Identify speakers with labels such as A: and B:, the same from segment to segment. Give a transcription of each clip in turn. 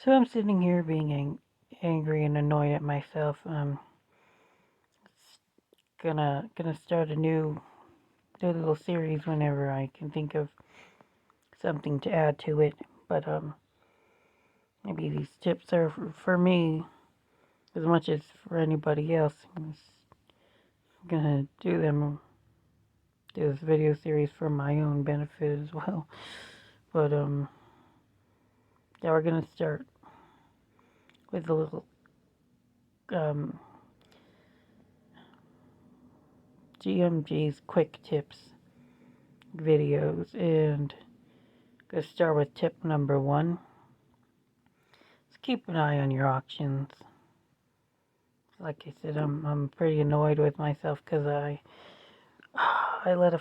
A: So I'm sitting here being angry and annoyed at myself. Gonna start a new little series whenever I can think of something to add to it. But maybe these tips are for me as much as for anybody else. I'm gonna do this video series for my own benefit as well. But yeah, we're gonna start with a little um GMG's quick tips videos, and gonna start with tip number 1. Just keep an eye on your auctions. Like I said, I'm pretty annoyed with myself because I let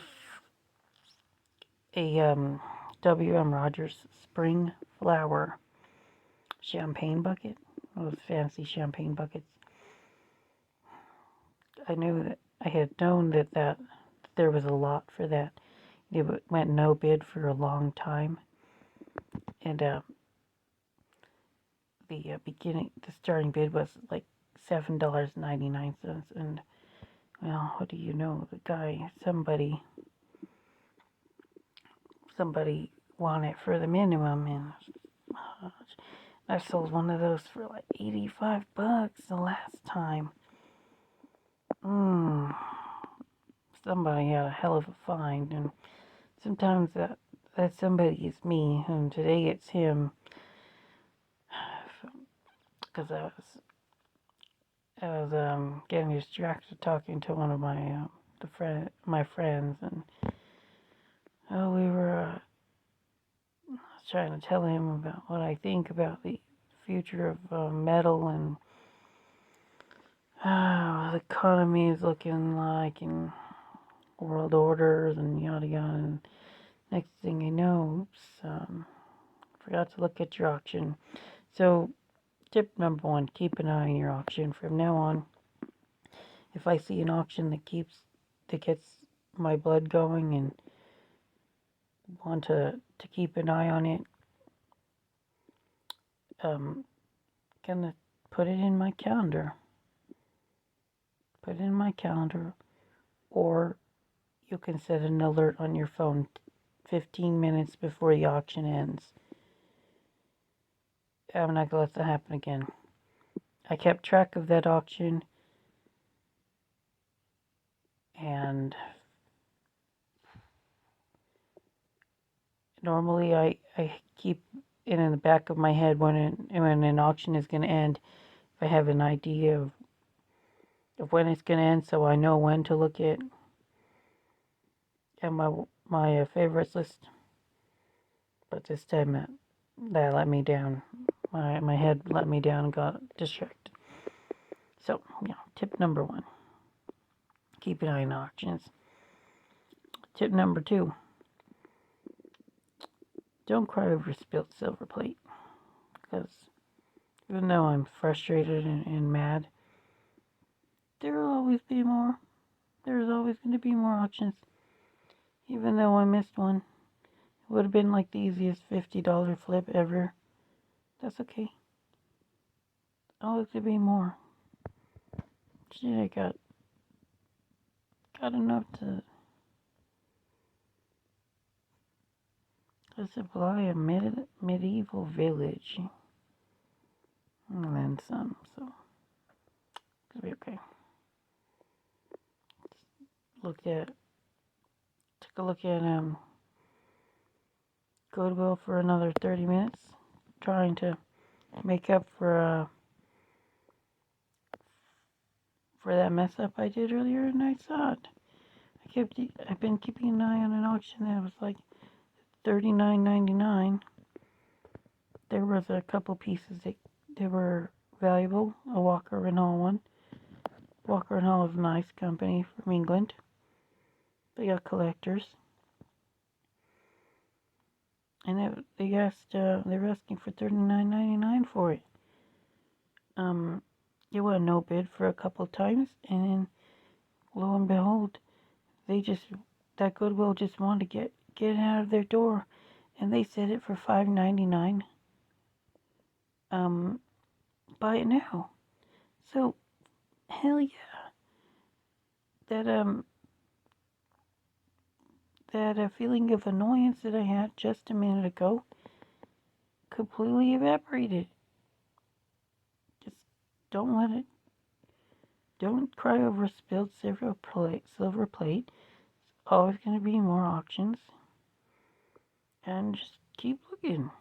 A: a W.M. Rogers spring flower champagne bucket, those fancy champagne buckets. I had known that there was a lot for that. It went no bid for a long time, and the starting bid was like $7.99, and well, what do you know? The guy, somebody wanted it for the minimum, and I sold one of those for like $85 the last time. Somebody had a hell of a find, and sometimes that somebody is me, and today it's him, because I was getting distracted talking to one of my friends, and we were I was trying to tell him about what I think about the future of metal and what the economy is looking like and world orders and yada yada. And next thing you know, oops, forgot to look at your auction. So tip number 1, keep an eye on your auction. From now on, if I see an auction that gets my blood going and want to keep an eye on it, gonna put it in my calendar. Put it in my calendar, or you can set an alert on your phone 15 minutes before the auction ends. I'm not gonna let that happen again. I kept track of that auction, and normally I keep it in the back of my head when an auction is going to end. If I have an idea of when it's going to end, so I know when to look at my favorites list. But this time that let me down. My head let me down and got distracted. So yeah, tip number 1: keep an eye on auctions. Tip number 2: don't cry over spilt silver plate, because even though I'm frustrated and mad, there will always be more. There's always going to be more auctions. Even though I missed one, it would have been like the easiest $50 flip ever. That's okay. Always going to be more. Shit, I got enough to supply a medieval village. And then some, so it'll be okay. Took a look at Goodwill for another 30 minutes, trying to make up for that mess up I did earlier, and I saw it. I've been keeping an eye on an auction that was like $39.99. There was a couple pieces that were valuable. A Walker and Hall one. Walker and Hall is a nice company from England. They got collectors, and they were asking for $39.99 for it. It went no bid for a couple times, and then lo and behold, that Goodwill just wanted to get it out of their door, and they set it for $5.99. buy it now. So, hell yeah. That, feeling of annoyance that I had just a minute ago completely evaporated. Just don't let it, don't cry over a spilled silver plate. Always going to be more auctions. And just keep looking.